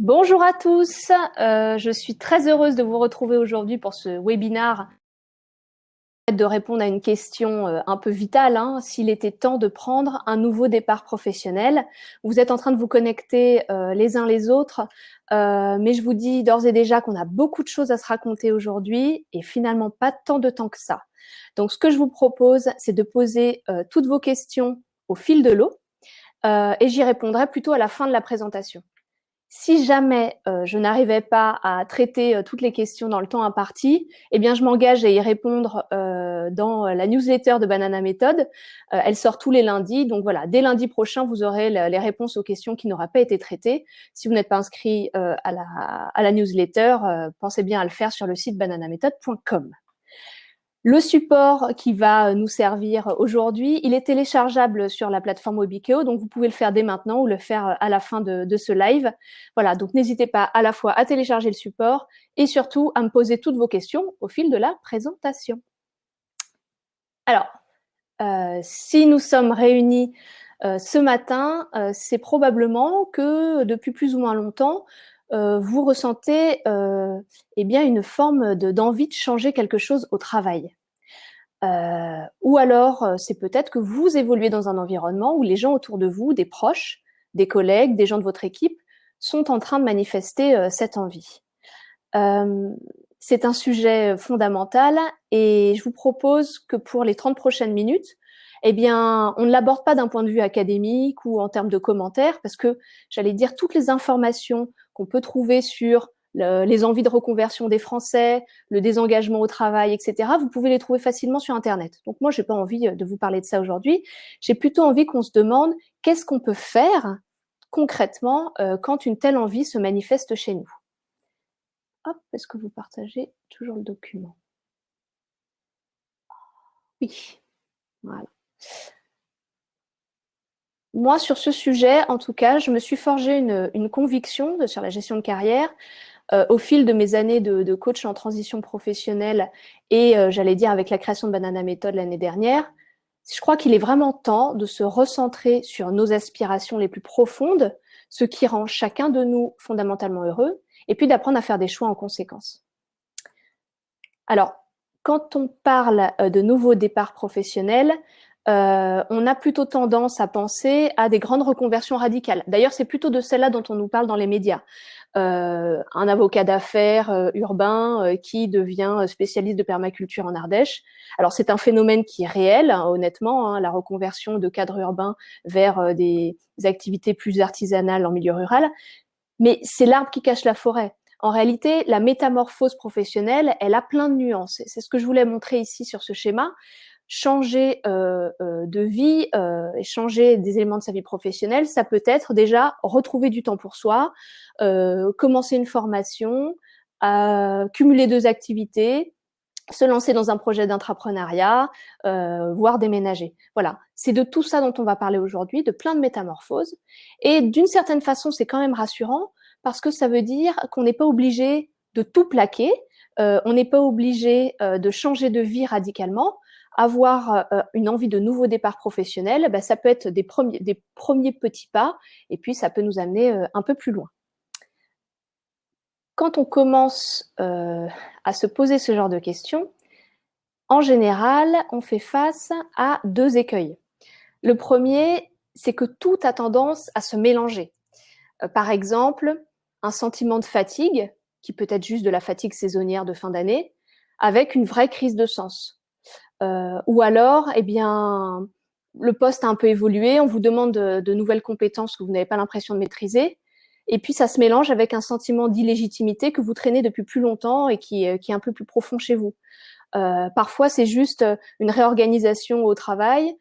Bonjour à tous, je suis très heureuse de vous retrouver aujourd'hui pour ce webinaire de répondre à une question un peu vitale, s'il était temps de prendre un nouveau départ professionnel. Vous êtes en train de vous connecter les uns les autres, mais je vous dis d'ores et déjà qu'on a beaucoup de choses à se raconter aujourd'hui et finalement pas tant de temps que ça. Donc ce que je vous propose, c'est de poser toutes vos questions au fil de l'eau et j'y répondrai plutôt à la fin de la présentation. Si jamais je n'arrivais pas à traiter toutes les questions dans le temps imparti, eh bien je m'engage à y répondre dans la newsletter de Banana Méthode. Elle sort tous les lundis, donc voilà, dès lundi prochain, vous aurez les réponses aux questions qui n'auraient pas été traitées. Si vous n'êtes pas inscrit à la newsletter, pensez bien à le faire sur le site bananaméthode.com. Le support qui va nous servir aujourd'hui, il est téléchargeable sur la plateforme Webikeo, donc vous pouvez le faire dès maintenant ou le faire à la fin de ce live. Voilà, donc n'hésitez pas à la fois à télécharger le support et surtout à me poser toutes vos questions au fil de la présentation. Alors, si nous sommes réunis ce matin, c'est probablement que depuis plus ou moins longtemps, vous ressentez eh bien une forme d'envie de changer quelque chose au travail. Ou alors, c'est peut-être que vous évoluez dans un environnement où les gens autour de vous, des proches, des collègues, des gens de votre équipe, sont en train de manifester cette envie. C'est un sujet fondamental et je vous propose que pour les 30 prochaines minutes, eh bien, on ne l'aborde pas d'un point de vue académique ou en termes de commentaires, parce que, j'allais dire, toutes les informations qu'on peut trouver sur les envies de reconversion des Français, le désengagement au travail, etc., vous pouvez les trouver facilement sur Internet. Donc moi, j'ai pas envie de vous parler de ça aujourd'hui. J'ai plutôt envie qu'on se demande qu'est-ce qu'on peut faire concrètement quand une telle envie se manifeste chez nous. Hop, est-ce que vous partagez toujours le document? Oui, voilà. Moi, sur ce sujet, en tout cas, je me suis forgé une conviction sur la gestion de carrière au fil de mes années de coach en transition professionnelle et j'allais dire avec la création de Banana Méthode l'année dernière. Je crois qu'il est vraiment temps de se recentrer sur nos aspirations les plus profondes, ce qui rend chacun de nous fondamentalement heureux, et puis d'apprendre à faire des choix en conséquence. Alors, quand on parle de nouveaux départs professionnels, on a plutôt tendance à penser à des grandes reconversions radicales. D'ailleurs, c'est plutôt de celles-là dont on nous parle dans les médias. Un avocat d'affaires urbain qui devient spécialiste de permaculture en Ardèche. Alors, c'est un phénomène qui est réel, honnêtement, la reconversion de cadres urbains vers des activités plus artisanales en milieu rural. Mais c'est l'arbre qui cache la forêt. En réalité, la métamorphose professionnelle, elle a plein de nuances. C'est ce que je voulais montrer ici sur ce schéma. Changer de vie et changer des éléments de sa vie professionnelle, ça peut être déjà retrouver du temps pour soi, commencer une formation, cumuler 2 activités, se lancer dans un projet d'intrapreneuriat, voire déménager. Voilà, c'est de tout ça dont on va parler aujourd'hui, de plein de métamorphoses. Et d'une certaine façon, c'est quand même rassurant parce que ça veut dire qu'on n'est pas obligé de tout plaquer, on n'est pas obligé de changer de vie radicalement. Avoir une envie de nouveau départ professionnel, ça peut être des premiers petits pas, et puis ça peut nous amener un peu plus loin. Quand on commence à se poser ce genre de questions, en général, on fait face à 2 écueils. Le premier, c'est que tout a tendance à se mélanger. Par exemple, un sentiment de fatigue, qui peut être juste de la fatigue saisonnière de fin d'année, avec une vraie crise de sens. Ou alors, eh bien, le poste a un peu évolué, on vous demande de nouvelles compétences que vous n'avez pas l'impression de maîtriser, et puis ça se mélange avec un sentiment d'illégitimité que vous traînez depuis plus longtemps et qui est un peu plus profond chez vous. Parfois, c'est juste une réorganisation au travail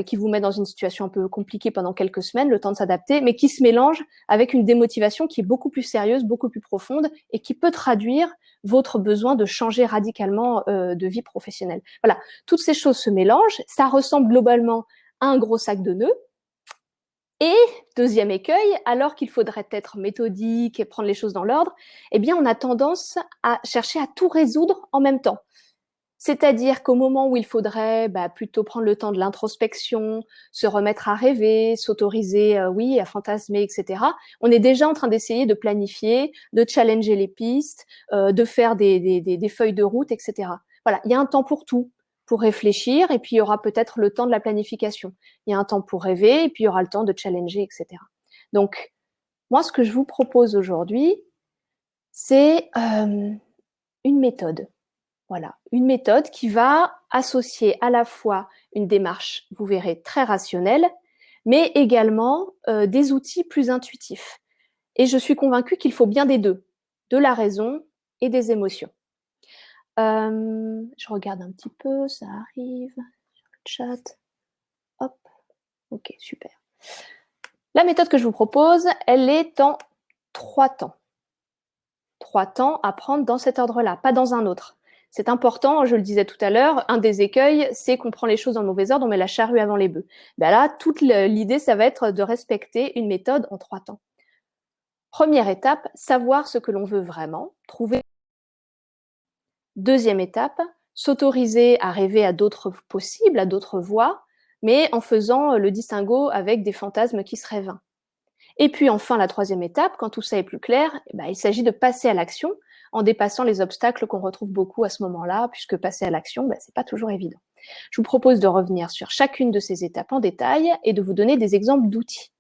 qui vous met dans une situation un peu compliquée pendant quelques semaines, le temps de s'adapter, mais qui se mélange avec une démotivation qui est beaucoup plus sérieuse, beaucoup plus profonde et qui peut traduire votre besoin de changer radicalement de vie professionnelle. Voilà, toutes ces choses se mélangent, ça ressemble globalement à un gros sac de nœuds. Et deuxième écueil, alors qu'il faudrait être méthodique et prendre les choses dans l'ordre, eh bien, on a tendance à chercher à tout résoudre en même temps. C'est-à-dire qu'au moment où il faudrait plutôt prendre le temps de l'introspection, se remettre à rêver, s'autoriser, oui, à fantasmer, etc., on est déjà en train d'essayer de planifier, de challenger les pistes, de faire des feuilles de route, etc. Voilà, il y a un temps pour tout, pour réfléchir, et puis il y aura peut-être le temps de la planification. Il y a un temps pour rêver, et puis il y aura le temps de challenger, etc. Donc, moi, ce que je vous propose aujourd'hui, c'est une méthode. Voilà, une méthode qui va associer à la fois une démarche, vous verrez, très rationnelle, mais également des outils plus intuitifs. Et je suis convaincue qu'il faut bien des deux, de la raison et des émotions. Je regarde un petit peu, ça arrive sur le chat. Hop, ok, super. La méthode que je vous propose, elle est en 3 temps. 3 temps à prendre dans cet ordre-là, pas dans un autre. C'est important, je le disais tout à l'heure, un des écueils, c'est qu'on prend les choses dans le mauvais ordre, on met la charrue avant les bœufs. Ben là, toute l'idée, ça va être de respecter une méthode en 3 temps. Première étape, savoir ce que l'on veut vraiment, trouver. Deuxième étape, s'autoriser à rêver à d'autres possibles, à d'autres voies, mais en faisant le distinguo avec des fantasmes qui seraient vains. Et puis enfin, la troisième étape, quand tout ça est plus clair, il s'agit de passer à l'action en dépassant les obstacles qu'on retrouve beaucoup à ce moment-là, puisque passer à l'action, c'est pas toujours évident. Je vous propose de revenir sur chacune de ces étapes en détail et de vous donner des exemples d'outils.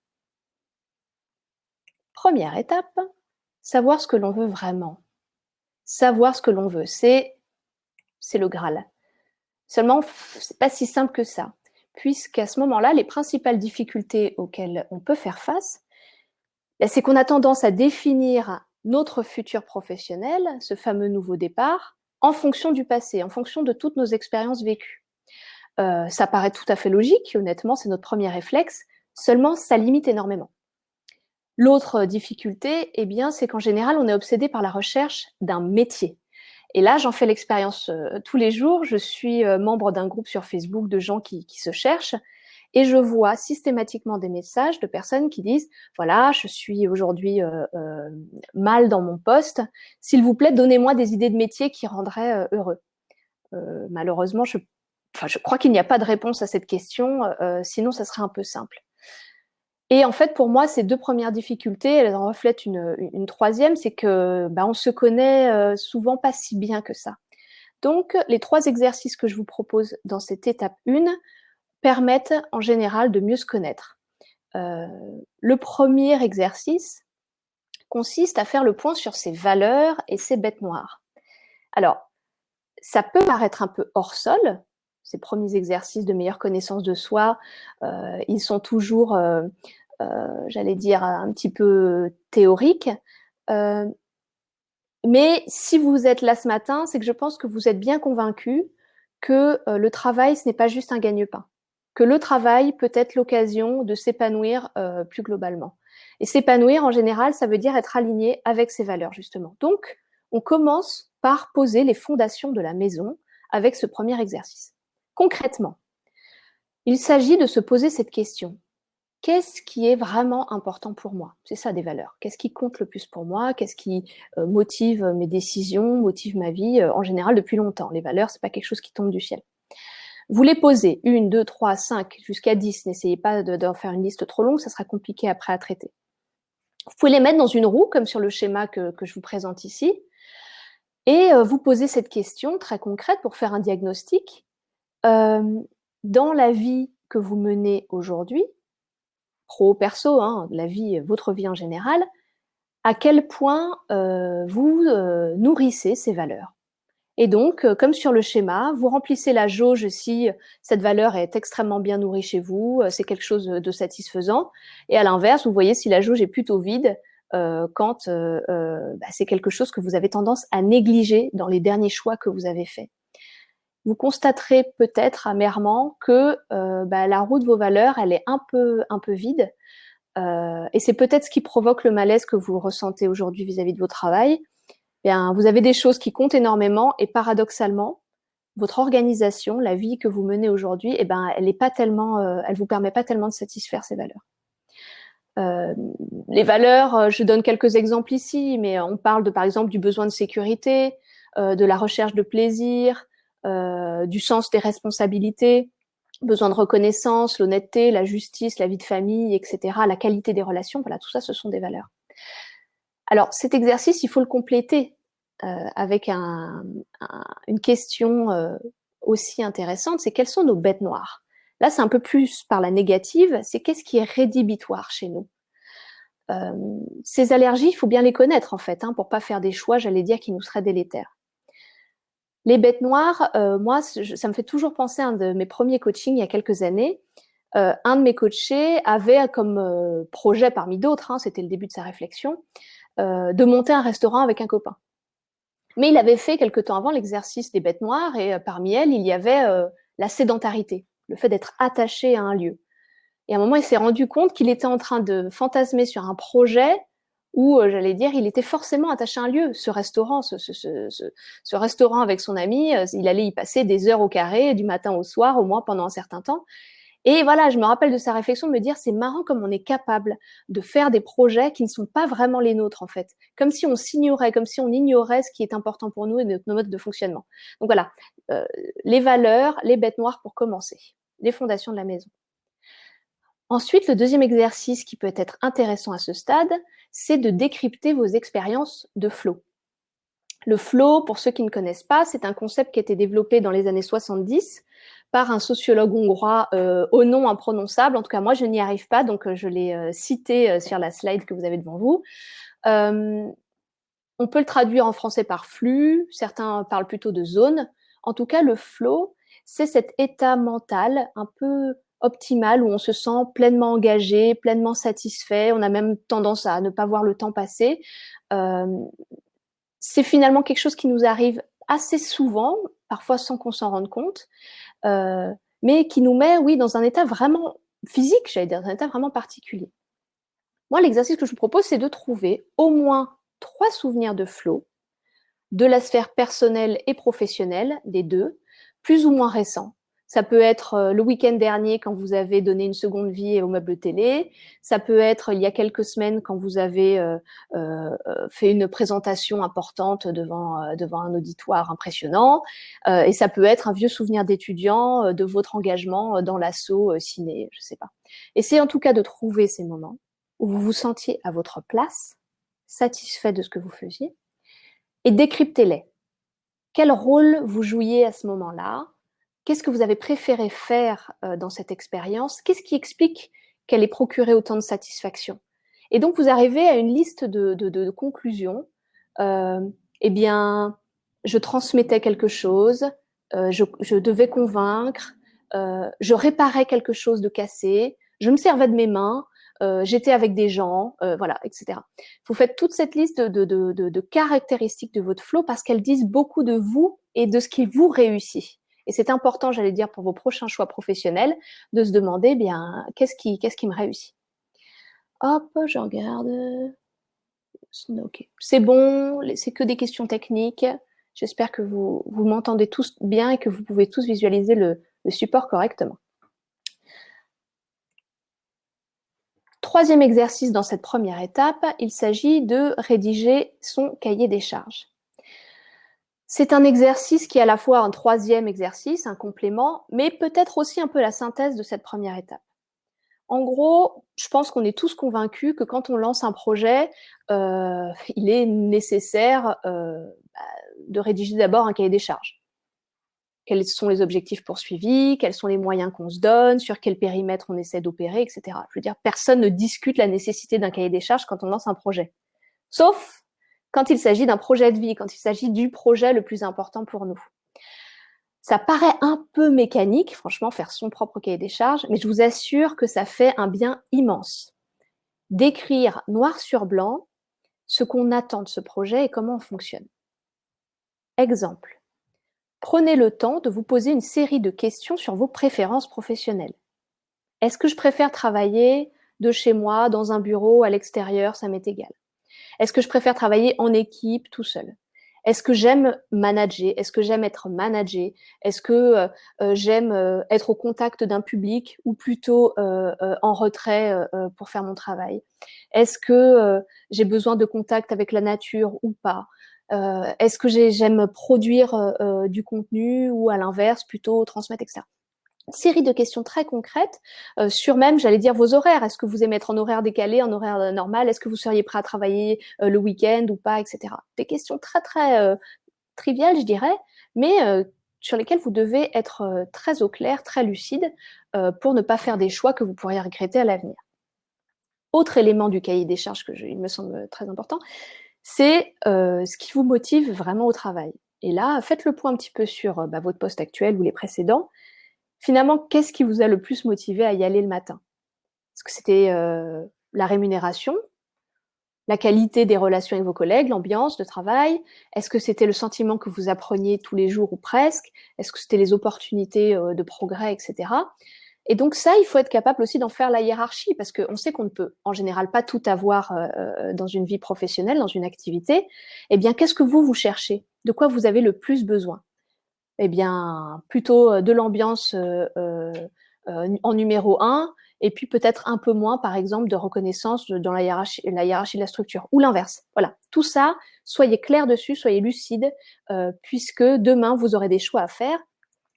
Première étape, savoir ce que l'on veut vraiment. Savoir ce que l'on veut, c'est le Graal. Seulement, c'est pas si simple que ça, puisqu'à ce moment-là, les principales difficultés auxquelles on peut faire face, c'est qu'on a tendance à définir notre futur professionnel, ce fameux nouveau départ, en fonction du passé, en fonction de toutes nos expériences vécues. Ça paraît tout à fait logique, honnêtement, c'est notre premier réflexe, seulement ça limite énormément. L'autre difficulté, c'est qu'en général, on est obsédé par la recherche d'un métier. Et là, j'en fais l'expérience tous les jours. Je suis membre d'un groupe sur Facebook de gens qui se cherchent. Et je vois systématiquement des messages de personnes qui disent « Voilà, je suis aujourd'hui mal dans mon poste. S'il vous plaît, donnez-moi des idées de métier qui rendraient heureux. » Malheureusement, je crois qu'il n'y a pas de réponse à cette question, sinon ça serait un peu simple. Et en fait, pour moi, ces deux premières difficultés, elles en reflètent une troisième, c'est que on se connaît souvent pas si bien que ça. Donc, les 3 exercices que je vous propose dans cette étape 1 permettent en général de mieux se connaître. Le premier exercice consiste à faire le point sur ses valeurs et ses bêtes noires. Alors, ça peut paraître un peu hors sol, ces premiers exercices de meilleure connaissance de soi, ils sont toujours, j'allais dire, un petit peu théoriques. Mais si vous êtes là ce matin, c'est que je pense que vous êtes bien convaincu que le travail, ce n'est pas juste un gagne-pain. Que le travail peut être l'occasion de s'épanouir plus globalement. Et s'épanouir, en général, ça veut dire être aligné avec ses valeurs, justement. Donc, on commence par poser les fondations de la maison avec ce premier exercice. Concrètement, il s'agit de se poser cette question. Qu'est-ce qui est vraiment important pour moi? C'est ça, des valeurs. Qu'est-ce qui compte le plus pour moi? Qu'est-ce qui motive mes décisions, motive ma vie en général depuis longtemps? Les valeurs, c'est pas quelque chose qui tombe du ciel. Vous les posez, 1, 2, 3, 5, jusqu'à 10. N'essayez pas d'en faire une liste trop longue, ça sera compliqué après à traiter. Vous pouvez les mettre dans une roue, comme sur le schéma que je vous présente ici, et vous posez cette question très concrète pour faire un diagnostic. Dans la vie que vous menez aujourd'hui, pro, perso, la vie, votre vie en général, à quel point vous nourrissez ces valeurs. Et donc, comme sur le schéma, vous remplissez la jauge si cette valeur est extrêmement bien nourrie chez vous, c'est quelque chose de satisfaisant. Et à l'inverse, vous voyez si la jauge est plutôt vide quand c'est quelque chose que vous avez tendance à négliger dans les derniers choix que vous avez faits. Vous constaterez peut-être amèrement que la roue de vos valeurs, elle est un peu vide. Et c'est peut-être ce qui provoque le malaise que vous ressentez aujourd'hui vis-à-vis de votre travail. Vous avez des choses qui comptent énormément et paradoxalement, votre organisation, la vie que vous menez aujourd'hui, elle est pas tellement, elle vous permet pas tellement de satisfaire ces valeurs. Les valeurs, je donne quelques exemples ici, mais on parle par exemple du besoin de sécurité, de la recherche de plaisir, du sens des responsabilités, besoin de reconnaissance, l'honnêteté, la justice, la vie de famille, etc., la qualité des relations. Voilà, tout ça, ce sont des valeurs. Alors, cet exercice, il faut le compléter avec une question aussi intéressante, c'est quelles sont nos bêtes noires? Là, c'est un peu plus par la négative, c'est qu'est-ce qui est rédhibitoire chez nous? Ces allergies, il faut bien les connaître en fait, pour pas faire des choix, j'allais dire, qui nous seraient délétères. Les bêtes noires, moi, ça me fait toujours penser à un de mes premiers coachings il y a quelques années. Un de mes coachés avait comme projet parmi d'autres, c'était le début de sa réflexion, de monter un restaurant avec un copain. Mais il avait fait quelque temps avant l'exercice des bêtes noires et parmi elles, il y avait la sédentarité, le fait d'être attaché à un lieu. Et à un moment, il s'est rendu compte qu'il était en train de fantasmer sur un projet où, j'allais dire, il était forcément attaché à un lieu. Ce restaurant, ce restaurant avec son ami, il allait y passer des heures au carré, du matin au soir, au moins pendant un certain temps. Et voilà, je me rappelle de sa réflexion de me dire, c'est marrant comme on est capable de faire des projets qui ne sont pas vraiment les nôtres, en fait. Comme si on s'ignorait, comme si on ignorait ce qui est important pour nous et nos modes de fonctionnement. Donc voilà, les valeurs, les bêtes noires pour commencer, les fondations de la maison. Ensuite, le deuxième exercice qui peut être intéressant à ce stade, c'est de décrypter vos expériences de flow. Le flow, pour ceux qui ne connaissent pas, c'est un concept qui a été développé dans les années 70 par un sociologue hongrois au nom imprononçable. En tout cas, moi, je n'y arrive pas, donc je l'ai cité sur la slide que vous avez devant vous. On peut le traduire en français par flux, certains parlent plutôt de zone. En tout cas, le flow, c'est cet état mental un peu optimal où on se sent pleinement engagé, pleinement satisfait. On a même tendance à ne pas voir le temps passer. C'est finalement quelque chose qui nous arrive assez souvent, parfois sans qu'on s'en rende compte, mais qui nous met, oui, dans un état vraiment physique, j'allais dire, dans un état vraiment particulier. Moi, l'exercice que je vous propose, c'est de trouver au moins 3 souvenirs de flow, de la sphère personnelle et professionnelle, des deux, plus ou moins récents. Ça peut être le week-end dernier quand vous avez donné une seconde vie au meuble télé. Ça peut être il y a quelques semaines quand vous avez fait une présentation importante devant un auditoire impressionnant. Et ça peut être un vieux souvenir d'étudiant de votre engagement dans l'asso ciné, je sais pas. Essayez en tout cas de trouver ces moments où vous vous sentiez à votre place, satisfait de ce que vous faisiez, et décryptez-les. Quel rôle vous jouiez à ce moment-là? Qu'est-ce que vous avez préféré faire dans cette expérience? Qu'est-ce qui explique qu'elle ait procuré autant de satisfaction? Et donc, vous arrivez à une liste de conclusions. Eh bien, je transmettais quelque chose, je devais convaincre, je réparais quelque chose de cassé, je me servais de mes mains, j'étais avec des gens, voilà, etc. Vous faites toute cette liste de caractéristiques de votre flow parce qu'elles disent beaucoup de vous et de ce qui vous réussit. Et c'est important, j'allais dire, pour vos prochains choix professionnels, de se demander, bien, qu'est-ce qui me réussit? Hop, je regarde. Ok, c'est bon, c'est que des questions techniques. J'espère que vous m'entendez tous bien et que vous pouvez tous visualiser le support correctement. Troisième exercice dans cette première étape, il s'agit de rédiger son cahier des charges. C'est un exercice qui est à la fois un troisième exercice, un complément, mais peut-être aussi un peu la synthèse de cette première étape. En gros, je pense qu'on est tous convaincus que quand on lance un projet, il est nécessaire de rédiger d'abord un cahier des charges. Quels sont les objectifs poursuivis, quels sont les moyens qu'on se donne, sur quel périmètre on essaie d'opérer, etc. Je veux dire, personne ne discute la nécessité d'un cahier des charges quand on lance un projet. Sauf quand il s'agit d'un projet de vie, quand il s'agit du projet le plus important pour nous. Ça paraît un peu mécanique, franchement, faire son propre cahier des charges, mais je vous assure que ça fait un bien immense. D'écrire noir sur blanc ce qu'on attend de ce projet et comment on fonctionne. Exemple. Prenez le temps de vous poser une série de questions sur vos préférences professionnelles. Est-ce que je préfère travailler de chez moi, dans un bureau, à l'extérieur, ça m'est égal? Est-ce que je préfère travailler en équipe, tout seul? Est-ce que j'aime manager? Est-ce que j'aime être managée? Est-ce que j'aime être au contact d'un public ou plutôt en retrait pour faire mon travail? Est-ce que j'ai besoin de contact avec la nature ou pas? Est-ce que j'aime produire du contenu ou à l'inverse, plutôt transmettre, etc. Une série de questions très concrètes sur même, j'allais dire, vos horaires. Est-ce que vous aimez être en horaire décalé, en horaire normal? Est-ce que vous seriez prêt à travailler le week-end ou pas, etc. Des questions très, très triviales, je dirais, mais sur lesquelles vous devez être très au clair, très lucide, pour ne pas faire des choix que vous pourriez regretter à l'avenir. Autre élément du cahier des charges il me semble très important, c'est ce qui vous motive vraiment au travail. Et là, faites le point un petit peu sur votre poste actuel ou les précédents. Finalement, qu'est-ce qui vous a le plus motivé à y aller le matin? Est-ce que c'était la rémunération, la qualité des relations avec vos collègues, l'ambiance de travail? Est-ce que c'était le sentiment que vous appreniez tous les jours ou presque? Est-ce que c'était les opportunités de progrès, etc. Et donc ça, il faut être capable aussi d'en faire la hiérarchie, parce qu'on sait qu'on ne peut en général pas tout avoir dans une vie professionnelle, dans une activité. Eh bien, qu'est-ce que vous cherchez? De quoi vous avez le plus besoin? Eh bien, plutôt de l'ambiance en numéro un, et puis peut-être un peu moins, par exemple, de reconnaissance dans la hiérarchie de la structure, ou l'inverse. Voilà, tout ça, soyez clair dessus, soyez lucide, puisque demain, vous aurez des choix à faire.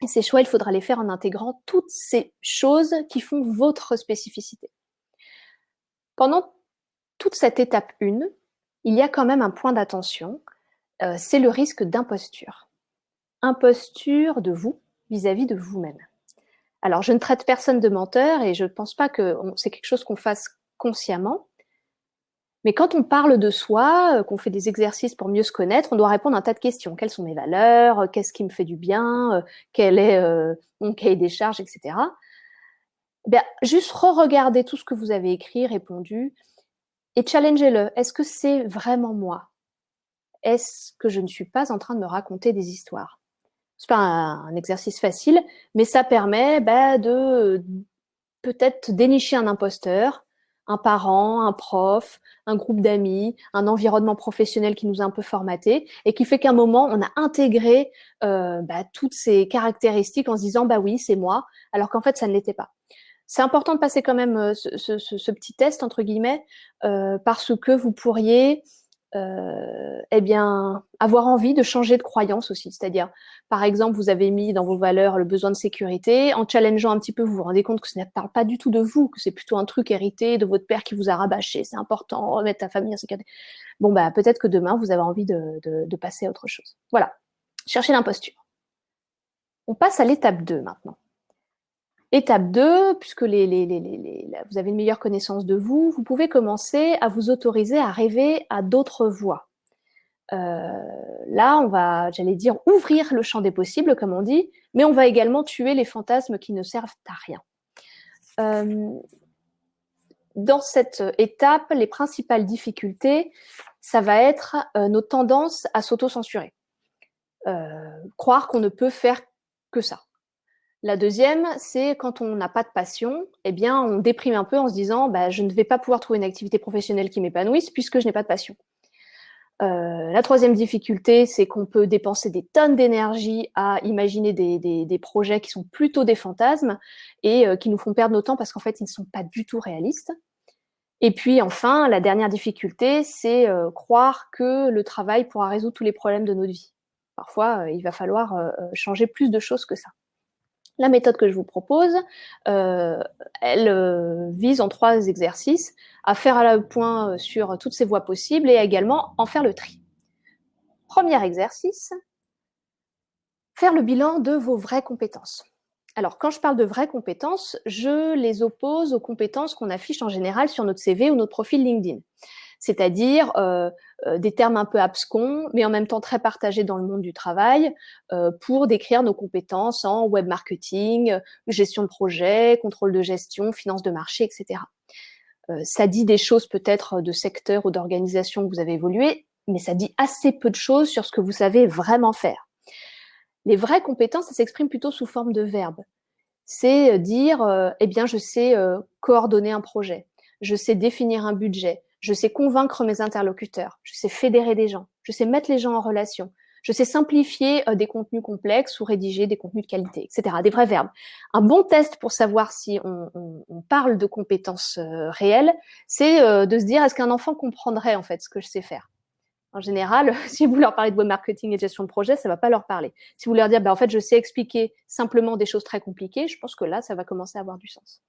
Et ces choix, il faudra les faire en intégrant toutes ces choses qui font votre spécificité. Pendant toute cette étape 1, il y a quand même un point d'attention, c'est le risque d'imposture. Imposture de vous vis-à-vis de vous-même. Alors, je ne traite personne de menteur et je ne pense pas que c'est quelque chose qu'on fasse consciemment. Mais quand on parle de soi, qu'on fait des exercices pour mieux se connaître, on doit répondre à un tas de questions. Quelles sont mes valeurs? Qu'est-ce qui me fait du bien? Quel est mon cahier des charges, etc. Bien, juste re-regardez tout ce que vous avez écrit, répondu, et challengez-le. Est-ce que c'est vraiment moi? Est-ce que je ne suis pas en train de me raconter des histoires? C'est pas un exercice facile, mais ça permet de peut-être dénicher un imposteur, un parent, un prof, un groupe d'amis, un environnement professionnel qui nous a un peu formaté et qui fait qu'à un moment, on a intégré toutes ces caractéristiques en se disant « oui, c'est moi », alors qu'en fait, ça ne l'était pas. C'est important de passer quand même ce petit test, entre guillemets, parce que vous pourriez avoir envie de changer de croyance aussi. C'est-à-dire, par exemple, vous avez mis dans vos valeurs le besoin de sécurité. En challengeant un petit peu, vous vous rendez compte que ça ne parle pas du tout de vous, que c'est plutôt un truc hérité de votre père qui vous a rabâché. C'est important, remettre ta famille en sécurité. Bon, peut-être que demain, vous avez envie de passer à autre chose. Voilà. Cherchez l'imposture. On passe à l'étape 2 maintenant. Étape 2, puisque vous avez une meilleure connaissance de vous, vous pouvez commencer à vous autoriser à rêver à d'autres voies. Là, on va, j'allais dire, ouvrir le champ des possibles, comme on dit, mais on va également tuer les fantasmes qui ne servent à rien. Dans cette étape, les principales difficultés, ça va être nos tendances à s'auto-censurer. Croire qu'on ne peut faire que ça. La deuxième, c'est quand on n'a pas de passion, eh bien, on déprime un peu en se disant je ne vais pas pouvoir trouver une activité professionnelle qui m'épanouisse puisque je n'ai pas de passion. La troisième difficulté, c'est qu'on peut dépenser des tonnes d'énergie à imaginer des projets qui sont plutôt des fantasmes et qui nous font perdre notre temps parce qu'en fait, ils ne sont pas du tout réalistes. Et puis enfin, la dernière difficulté, c'est croire que le travail pourra résoudre tous les problèmes de notre vie. Parfois, il va falloir changer plus de choses que ça. La méthode que je vous propose, elle vise en 3 exercices à faire le point sur toutes ces voies possibles et également en faire le tri. Premier exercice, faire le bilan de vos vraies compétences. Alors, quand je parle de vraies compétences, je les oppose aux compétences qu'on affiche en général sur notre CV ou notre profil LinkedIn. C'est-à-dire des termes un peu abscons, mais en même temps très partagés dans le monde du travail, pour décrire nos compétences en web marketing, gestion de projet, contrôle de gestion, finance de marché, etc. Ça dit des choses peut-être de secteur ou d'organisation que vous avez évolué, mais ça dit assez peu de choses sur ce que vous savez vraiment faire. Les vraies compétences, ça s'exprime plutôt sous forme de verbe. C'est dire, je sais coordonner un projet, je sais définir un budget, je sais convaincre mes interlocuteurs, je sais fédérer des gens, je sais mettre les gens en relation, je sais simplifier des contenus complexes ou rédiger des contenus de qualité, etc. Des vrais verbes. Un bon test pour savoir si on parle de compétences réelles, c'est de se dire, est-ce qu'un enfant comprendrait en fait ce que je sais faire? En général, si vous leur parlez de web marketing et de gestion de projet, ça ne va pas leur parler. Si vous leur dites, en fait, je sais expliquer simplement des choses très compliquées, je pense que là, ça va commencer à avoir du sens.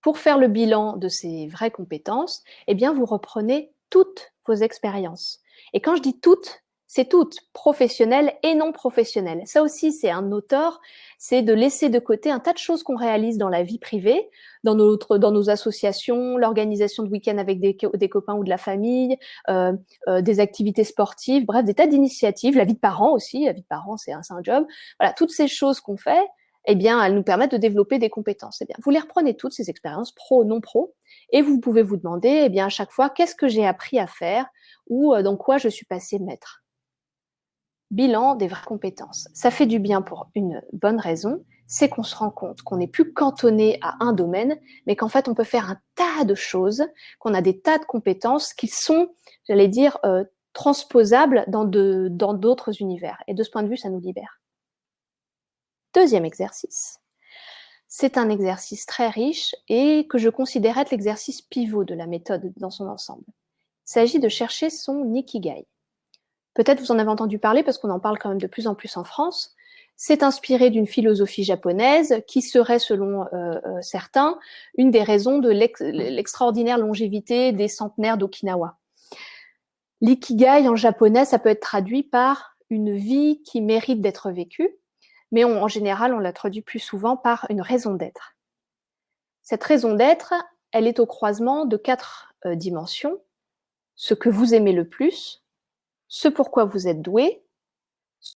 Pour faire le bilan de ces vraies compétences, eh bien, vous reprenez toutes vos expériences. Et quand je dis toutes, c'est toutes, professionnelles et non professionnelles. Ça aussi, c'est un auteur, c'est de laisser de côté un tas de choses qu'on réalise dans la vie privée, dans nos associations, l'organisation de week-ends avec des copains ou de la famille, des activités sportives, bref, des tas d'initiatives, la vie de parents aussi, la vie de parents, c'est un job. Voilà, toutes ces choses qu'on fait, eh bien, elles nous permettent de développer des compétences. Eh bien, vous les reprenez toutes, ces expériences pro, non pro, et vous pouvez vous demander, eh bien, à chaque fois, qu'est-ce que j'ai appris à faire ou dans quoi je suis passé maître. Bilan des vraies compétences. Ça fait du bien pour une bonne raison, c'est qu'on se rend compte qu'on n'est plus cantonné à un domaine, mais qu'en fait, on peut faire un tas de choses, qu'on a des tas de compétences qui sont, j'allais dire, transposables dans d'autres univers. Et de ce point de vue, ça nous libère. Deuxième exercice. C'est un exercice très riche et que je considère être l'exercice pivot de la méthode dans son ensemble. Il s'agit de chercher son ikigai. Peut-être vous en avez entendu parler parce qu'on en parle quand même de plus en plus en France. C'est inspiré d'une philosophie japonaise qui serait, selon certains, une des raisons de l'extraordinaire longévité des centenaires d'Okinawa. L'ikigai en japonais, ça peut être traduit par une vie qui mérite d'être vécue, mais en général, on la traduit plus souvent par une raison d'être. Cette raison d'être, elle est au croisement de 4 dimensions. Ce que vous aimez le plus, ce pourquoi vous êtes doué, ce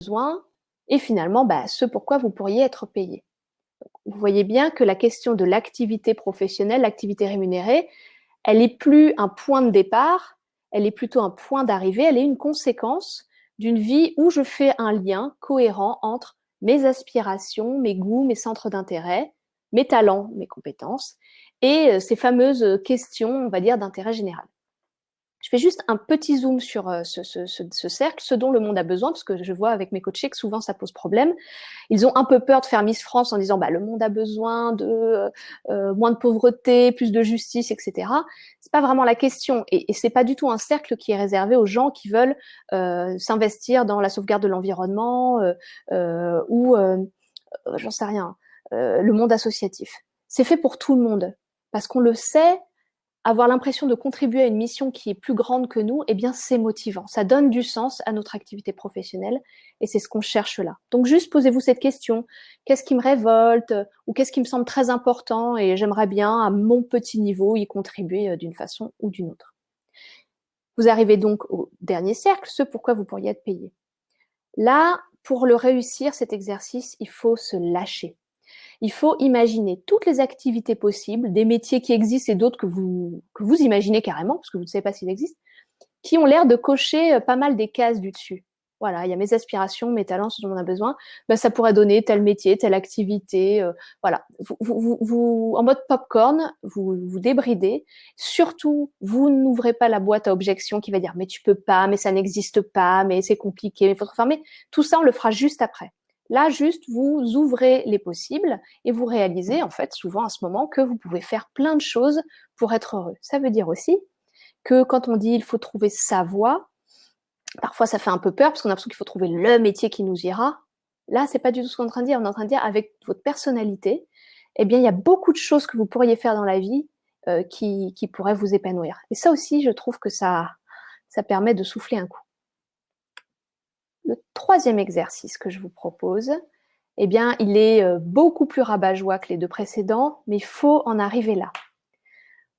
besoin, et finalement, ce pourquoi vous pourriez être payé. Donc, vous voyez bien que la question de l'activité professionnelle, l'activité rémunérée, elle n'est plus un point de départ, elle est plutôt un point d'arrivée, elle est une conséquence d'une vie où je fais un lien cohérent entre mes aspirations, mes goûts, mes centres d'intérêt, mes talents, mes compétences, et ces fameuses questions, on va dire, d'intérêt général. Je fais juste un petit zoom sur ce cercle, ce dont le monde a besoin, parce que je vois avec mes coachés que souvent ça pose problème. Ils ont un peu peur de faire Miss France en disant le monde a besoin de moins de pauvreté, plus de justice, etc. C'est pas vraiment la question, et c'est pas du tout un cercle qui est réservé aux gens qui veulent s'investir dans la sauvegarde de l'environnement ou j'en sais rien, le monde associatif. C'est fait pour tout le monde, parce qu'on le sait. Avoir l'impression de contribuer à une mission qui est plus grande que nous, eh bien, c'est motivant. Ça donne du sens à notre activité professionnelle et c'est ce qu'on cherche là. Donc, juste posez-vous cette question. Qu'est-ce qui me révolte ou qu'est-ce qui me semble très important et j'aimerais bien, à mon petit niveau, y contribuer d'une façon ou d'une autre. Vous arrivez donc au dernier cercle, ce pourquoi vous pourriez être payé. Là, pour le réussir, cet exercice, il faut se lâcher. Il faut imaginer toutes les activités possibles, des métiers qui existent et d'autres que vous imaginez carrément, parce que vous ne savez pas s'ils existent, qui ont l'air de cocher pas mal des cases du dessus. Voilà, il y a mes aspirations, mes talents, ce dont on a besoin. Ça pourrait donner tel métier, telle activité. Voilà, vous en mode popcorn, vous débridez. Surtout, vous n'ouvrez pas la boîte à objections qui va dire mais tu peux pas, mais ça n'existe pas, mais c'est compliqué, mais il faut te fermer. Tout ça, on le fera juste après. Là, juste, vous ouvrez les possibles et vous réalisez, en fait, souvent à ce moment, que vous pouvez faire plein de choses pour être heureux. Ça veut dire aussi que quand on dit il faut trouver sa voie, parfois ça fait un peu peur parce qu'on a l'impression qu'il faut trouver le métier qui nous ira. Là, c'est pas du tout ce qu'on est en train de dire. On est en train de dire avec votre personnalité, eh bien, il y a beaucoup de choses que vous pourriez faire dans la vie qui pourraient vous épanouir. Et ça aussi, je trouve que ça permet de souffler un coup. Le troisième exercice que je vous propose, eh bien, il est beaucoup plus rabat-joie que les 2 précédents, mais il faut en arriver là.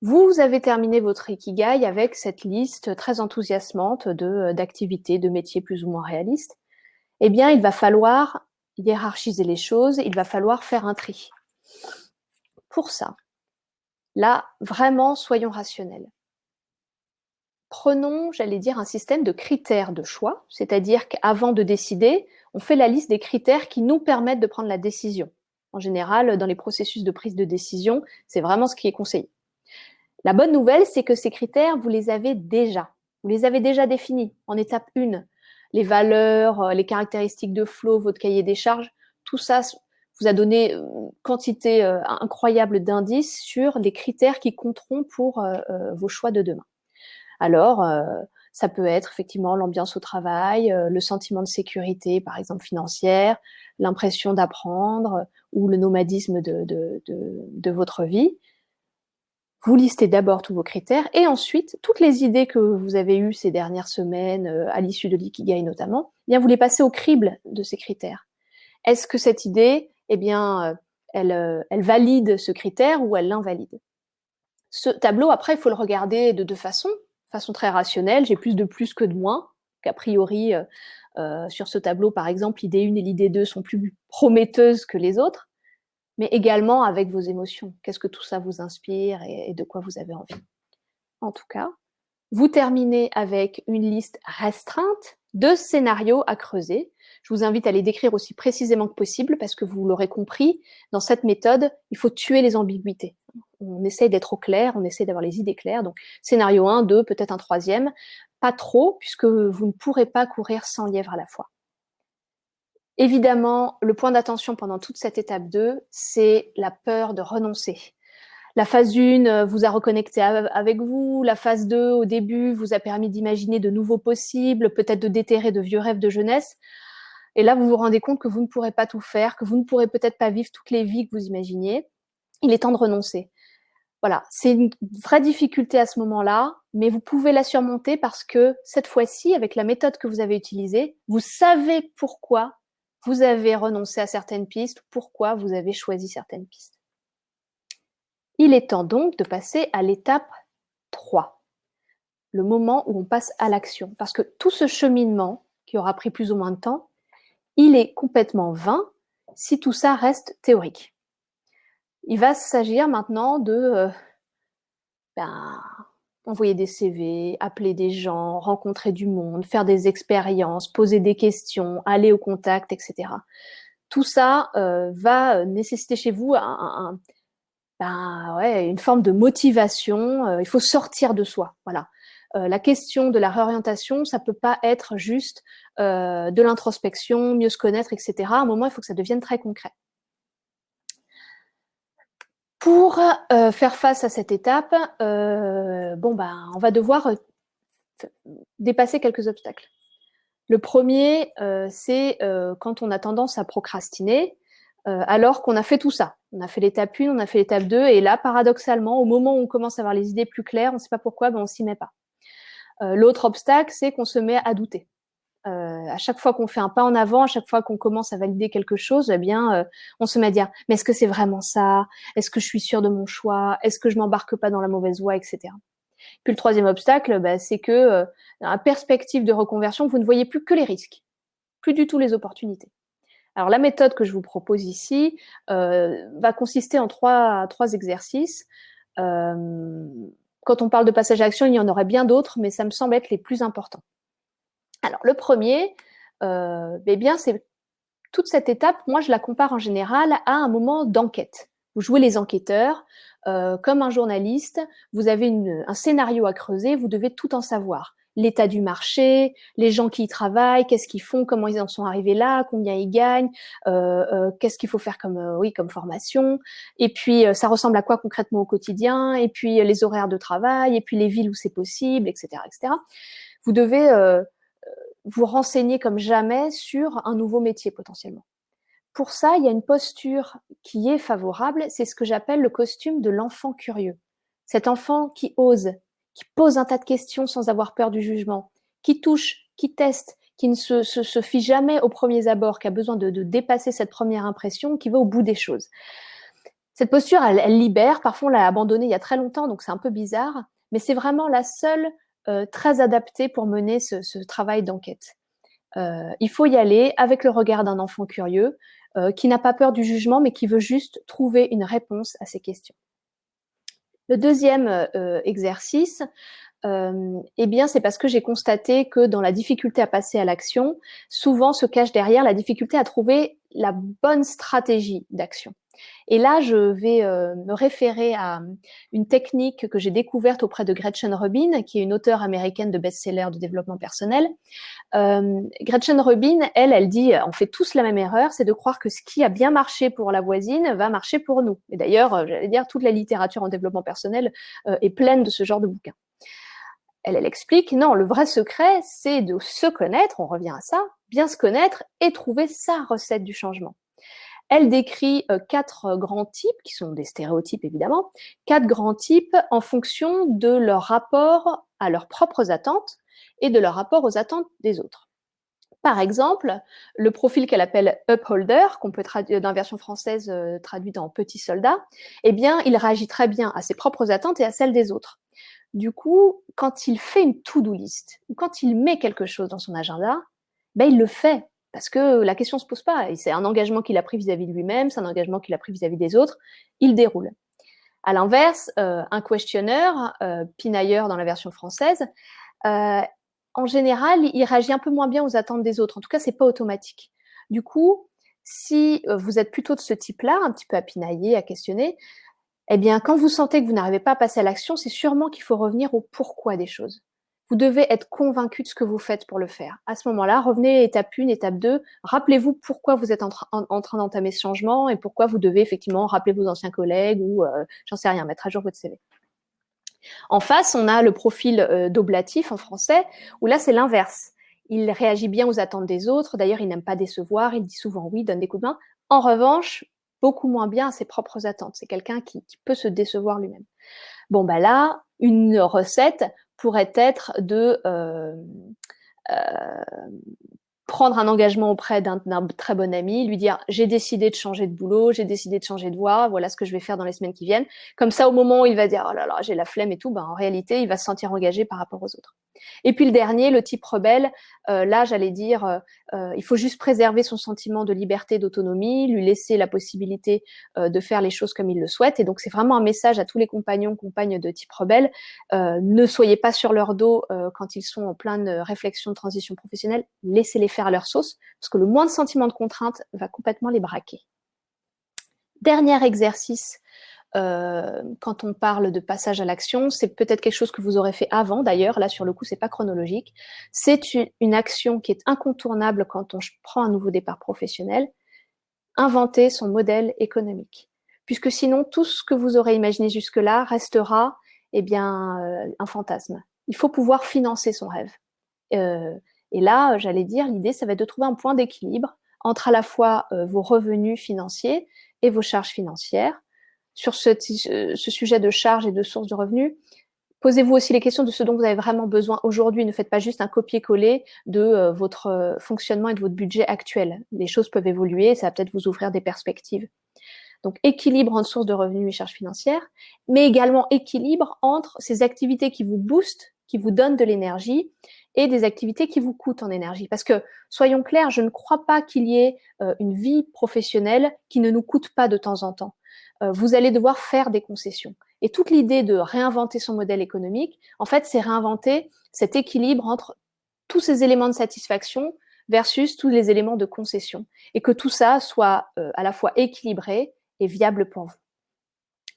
Vous avez terminé votre Ikigai avec cette liste très enthousiasmante d'activités, de métiers plus ou moins réalistes. Eh bien, il va falloir hiérarchiser les choses, il va falloir faire un tri. Pour ça, là, vraiment, soyons rationnels. Prenons, j'allais dire, un système de critères de choix, c'est-à-dire qu'avant de décider, on fait la liste des critères qui nous permettent de prendre la décision. En général, dans les processus de prise de décision, c'est vraiment ce qui est conseillé. La bonne nouvelle, c'est que ces critères, vous les avez déjà. Vous les avez déjà définis en étape 1. Les valeurs, les caractéristiques de flow, votre cahier des charges, tout ça vous a donné une quantité incroyable d'indices sur les critères qui compteront pour vos choix de demain. Alors, ça peut être effectivement l'ambiance au travail, le sentiment de sécurité, par exemple financière, l'impression d'apprendre ou le nomadisme de votre vie. Vous listez d'abord tous vos critères et ensuite, toutes les idées que vous avez eues ces dernières semaines, à l'issue de l'ikigai notamment, eh bien vous les passez au crible de ces critères. Est-ce que cette idée, eh bien, elle valide ce critère ou elle l'invalide? Ce tableau, après, il faut le regarder de deux façons. Façon très rationnelle, j'ai plus de plus que de moins. Qu'a priori, sur ce tableau, par exemple, l'idée 1 et l'idée 2 sont plus prometteuses que les autres, mais également avec vos émotions. Qu'est-ce que tout ça vous inspire et de quoi vous avez envie? En tout cas, vous terminez avec une liste restreinte de scénarios à creuser. Je vous invite à les décrire aussi précisément que possible parce que vous l'aurez compris, dans cette méthode, il faut tuer les ambiguïtés. On essaye d'être au clair, on essaye d'avoir les idées claires. Donc, scénario 1, 2, peut-être un troisième. Pas trop, puisque vous ne pourrez pas courir 100 lièvres à la fois. Évidemment, le point d'attention pendant toute cette étape 2, c'est la peur de renoncer. La phase 1 vous a reconnecté avec vous. La phase 2, au début, vous a permis d'imaginer de nouveaux possibles, peut-être de déterrer de vieux rêves de jeunesse. Et là, vous vous rendez compte que vous ne pourrez pas tout faire, que vous ne pourrez peut-être pas vivre toutes les vies que vous imaginiez. Il est temps de renoncer. Voilà, c'est une vraie difficulté à ce moment-là, mais vous pouvez la surmonter parce que cette fois-ci, avec la méthode que vous avez utilisée, vous savez pourquoi vous avez renoncé à certaines pistes, pourquoi vous avez choisi certaines pistes. Il est temps donc de passer à l'étape 3, le moment où on passe à l'action. Parce que tout ce cheminement, qui aura pris plus ou moins de temps, il est complètement vain si tout ça reste théorique. Il va s'agir maintenant de envoyer des CV, appeler des gens, rencontrer du monde, faire des expériences, poser des questions, aller au contact, etc. Tout ça va nécessiter chez vous une forme de motivation. Il faut sortir de soi. Voilà. La question de la réorientation, ça peut pas être juste de l'introspection, mieux se connaître, etc. À un moment, il faut que ça devienne très concret. Pour faire face à cette étape, on va devoir dépasser quelques obstacles. Le premier, c'est quand on a tendance à procrastiner, alors qu'on a fait tout ça. On a fait l'étape 1, on a fait l'étape 2, et là, paradoxalement, au moment où on commence à avoir les idées plus claires, on ne sait pas pourquoi, on ne s'y met pas. L'autre obstacle, c'est qu'on se met à douter. À chaque fois qu'on fait un pas en avant, à chaque fois qu'on commence à valider quelque chose, on se met à dire « mais est-ce que c'est vraiment ça? Est-ce que je suis sûre de mon choix? Est-ce que je m'embarque pas dans la mauvaise voie, etc. » Puis le troisième obstacle, c'est que en perspective de reconversion, vous ne voyez plus que les risques, plus du tout les opportunités. Alors la méthode que je vous propose ici va consister en trois exercices. Quand on parle de passage à l'action, il y en aurait bien d'autres, mais ça me semble être les plus importants. Alors le premier, c'est toute cette étape, moi je la compare en général à un moment d'enquête. Vous jouez les enquêteurs, comme un journaliste, vous avez un scénario à creuser, vous devez tout en savoir. L'état du marché, les gens qui y travaillent, qu'est-ce qu'ils font, comment ils en sont arrivés là, combien ils gagnent, qu'est-ce qu'il faut faire comme formation, et puis ça ressemble à quoi concrètement au quotidien, et puis les horaires de travail, et puis les villes où c'est possible, etc., etc. Vous devez vous renseigner comme jamais sur un nouveau métier potentiellement. Pour ça, il y a une posture qui est favorable, c'est ce que j'appelle le costume de l'enfant curieux. Cet enfant qui ose, qui pose un tas de questions sans avoir peur du jugement, qui touche, qui teste, qui ne se fie jamais aux premiers abords, qui a besoin de dépasser cette première impression, qui va au bout des choses. Cette posture, elle libère. Parfois, on l'a abandonnée il y a très longtemps, donc c'est un peu bizarre, mais c'est vraiment la seule très adaptée pour mener ce travail d'enquête. Il faut y aller avec le regard d'un enfant curieux, qui n'a pas peur du jugement, mais qui veut juste trouver une réponse à ces questions. Le deuxième exercice, c'est parce que j'ai constaté que dans la difficulté à passer à l'action, souvent se cache derrière la difficulté à trouver la bonne stratégie d'action. Et là, je vais me référer à une technique que j'ai découverte auprès de Gretchen Rubin, qui est une auteure américaine de best-seller de développement personnel. Gretchen Rubin, elle dit, on fait tous la même erreur, c'est de croire que ce qui a bien marché pour la voisine va marcher pour nous. Et d'ailleurs, j'allais dire, toute la littérature en développement personnel est pleine de ce genre de bouquins. Elle explique, non, le vrai secret, c'est de se connaître, on revient à ça, bien se connaître et trouver sa recette du changement. Elle décrit 4 grands types, qui sont des stéréotypes évidemment, 4 grands types en fonction de leur rapport à leurs propres attentes et de leur rapport aux attentes des autres. Par exemple, le profil qu'elle appelle upholder, qu'on peut traduire dans la version française traduite en petit soldat, eh bien, il réagit très bien à ses propres attentes et à celles des autres. Du coup, quand il fait une to-do list ou quand il met quelque chose dans son agenda, ben il le fait parce que la question se pose pas. C'est un engagement qu'il a pris vis-à-vis de lui-même, c'est un engagement qu'il a pris vis-à-vis des autres. Il déroule. À l'inverse, un questionneur, pinailleur dans la version française, euh, en général, il réagit un peu moins bien aux attentes des autres. En tout cas, c'est pas automatique. Du coup, si vous êtes plutôt de ce type-là, un petit peu à pinailler, à questionner, eh bien, quand vous sentez que vous n'arrivez pas à passer à l'action, c'est sûrement qu'il faut revenir au pourquoi des choses. Vous devez être convaincu de ce que vous faites pour le faire. À ce moment-là, revenez à étape 1, étape 2, rappelez-vous pourquoi vous êtes en train d'entamer ce changement et pourquoi vous devez effectivement rappeler vos anciens collègues ou, j'en sais rien, mettre à jour votre CV. En face, on a le profil d'oblatif en français, où là, c'est l'inverse. Il réagit bien aux attentes des autres. D'ailleurs, il n'aime pas décevoir. Il dit souvent oui, donne des coups de main. En revanche, beaucoup moins bien à ses propres attentes. C'est quelqu'un qui peut se décevoir lui-même. Bon, bah là, une recette pourrait être de prendre un engagement auprès d'un très bon ami, lui dire j'ai décidé de changer de boulot, j'ai décidé de changer de voie, voilà ce que je vais faire dans les semaines qui viennent. Comme ça, au moment où il va dire oh là là, j'ai la flemme et tout, ben, en réalité, il va se sentir engagé par rapport aux autres. Et puis le dernier, le type rebelle, là, j'allais dire, il faut juste préserver son sentiment de liberté, d'autonomie, lui laisser la possibilité de faire les choses comme il le souhaite. Et donc, c'est vraiment un message à tous les compagnons, compagnes de type rebelle. Ne soyez pas sur leur dos quand ils sont en pleine réflexion de transition professionnelle. Laissez-les faire à leur sauce, parce que le moindre sentiment de contrainte va complètement les braquer. Dernier exercice quand on parle de passage à l'action, c'est peut-être quelque chose que vous aurez fait avant d'ailleurs, là sur le coup c'est pas chronologique, c'est une action qui est incontournable quand on prend un nouveau départ professionnel, inventer son modèle économique. Puisque sinon tout ce que vous aurez imaginé jusque-là restera eh bien, un fantasme. Il faut pouvoir financer son rêve. Et là, j'allais dire, l'idée, ça va être de trouver un point d'équilibre entre à la fois vos revenus financiers et vos charges financières. Sur ce sujet de charges et de sources de revenus, posez-vous aussi les questions de ce dont vous avez vraiment besoin aujourd'hui. Ne faites pas juste un copier-coller de votre fonctionnement et de votre budget actuel. Les choses peuvent évoluer, ça va peut-être vous ouvrir des perspectives. Donc, équilibre entre sources de revenus et charges financières, mais également équilibre entre ces activités qui vous boostent, qui vous donnent de l'énergie, et des activités qui vous coûtent en énergie. Parce que, soyons clairs, je ne crois pas qu'il y ait une vie professionnelle qui ne nous coûte pas de temps en temps. Vous allez devoir faire des concessions. Et toute l'idée de réinventer son modèle économique, en fait, c'est réinventer cet équilibre entre tous ces éléments de satisfaction versus tous les éléments de concession. Et que tout ça soit à la fois équilibré et viable pour vous.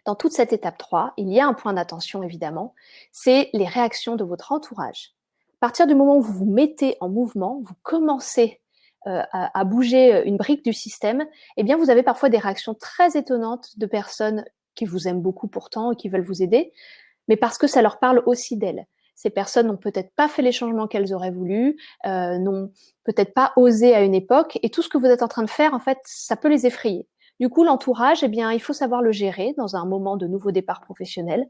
Dans toute cette étape 3, il y a un point d'attention évidemment, c'est les réactions de votre entourage. À partir du moment où vous vous mettez en mouvement, vous commencez à bouger une brique du système, eh bien vous avez parfois des réactions très étonnantes de personnes qui vous aiment beaucoup pourtant et qui veulent vous aider, mais parce que ça leur parle aussi d'elles. Ces personnes n'ont peut-être pas fait les changements qu'elles auraient voulu, n'ont peut-être pas osé à une époque, et tout ce que vous êtes en train de faire, en fait, ça peut les effrayer. Du coup, l'entourage, eh bien, il faut savoir le gérer dans un moment de nouveau départ professionnel.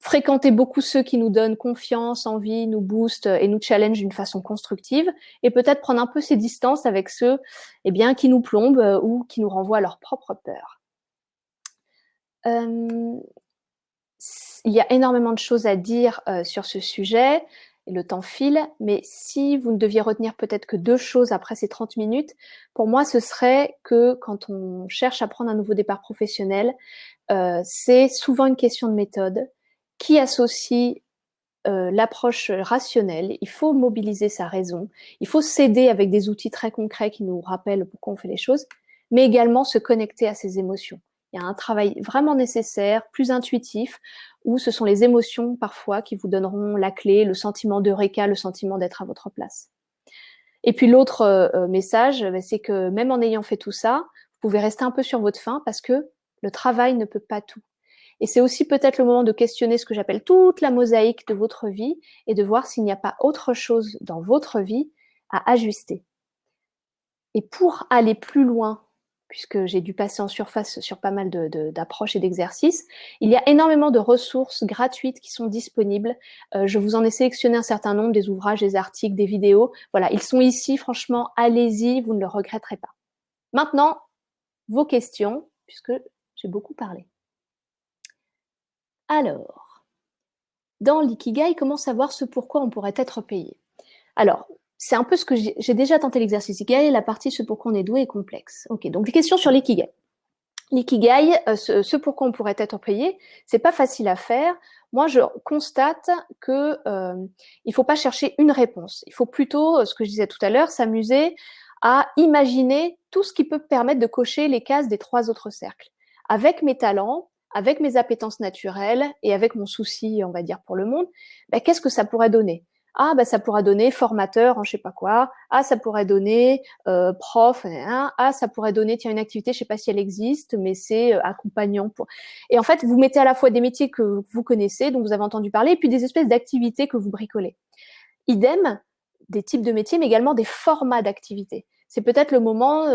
Fréquenter beaucoup ceux qui nous donnent confiance, envie, nous boostent et nous challenge d'une façon constructive, et peut-être prendre un peu ses distances avec ceux, eh bien, qui nous plombent ou qui nous renvoient à leur propre peur. Il y a énormément de choses à dire sur ce sujet, et le temps file, mais si vous ne deviez retenir peut-être que 2 choses après ces 30 minutes, pour moi, ce serait que quand on cherche à prendre un nouveau départ professionnel, c'est souvent une question de méthode qui associe l'approche rationnelle. Il faut mobiliser sa raison, il faut s'aider avec des outils très concrets qui nous rappellent pourquoi on fait les choses, mais également se connecter à ses émotions. Il y a un travail vraiment nécessaire, plus intuitif, où ce sont les émotions parfois qui vous donneront la clé, le sentiment d'eureka, le sentiment d'être à votre place. Et puis l'autre message, c'est que même en ayant fait tout ça, vous pouvez rester un peu sur votre faim parce que le travail ne peut pas tout. Et c'est aussi peut-être le moment de questionner ce que j'appelle toute la mosaïque de votre vie et de voir s'il n'y a pas autre chose dans votre vie à ajuster. Et pour aller plus loin, puisque j'ai dû passer en surface sur pas mal d'approches et d'exercices, il y a énormément de ressources gratuites qui sont disponibles. Je vous en ai sélectionné un certain nombre, des ouvrages, des articles, des vidéos. Voilà, ils sont ici, franchement, allez-y, vous ne le regretterez pas. Maintenant, vos questions, puisque j'ai beaucoup parlé. Alors, dans l'ikigai, comment savoir ce pourquoi on pourrait être payé? Alors, c'est un peu ce que j'ai déjà tenté l'exercice Ikigai, la partie ce pourquoi on est doué est complexe. Ok, donc des questions sur l'ikigai. L'ikigai, ce pourquoi on pourrait être payé, c'est pas facile à faire. Moi, je constate que il faut pas chercher une réponse. Il faut plutôt, ce que je disais tout à l'heure, s'amuser à imaginer tout ce qui peut permettre de cocher les cases des 3 autres cercles. Avec mes talents, avec mes appétences naturelles et avec mon souci, on va dire, pour le monde, ben, qu'est-ce que ça pourrait donner? Ah, ben, ça pourrait donner formateur en je sais pas quoi. Ah, ça pourrait donner prof. Hein. Ah, ça pourrait donner, tiens, une activité, je sais pas si elle existe, mais c'est accompagnant. Pour... Et en fait, vous mettez à la fois des métiers que vous connaissez, dont vous avez entendu parler, et puis des espèces d'activités que vous bricolez. Idem, des types de métiers, mais également des formats d'activités. C'est peut-être le moment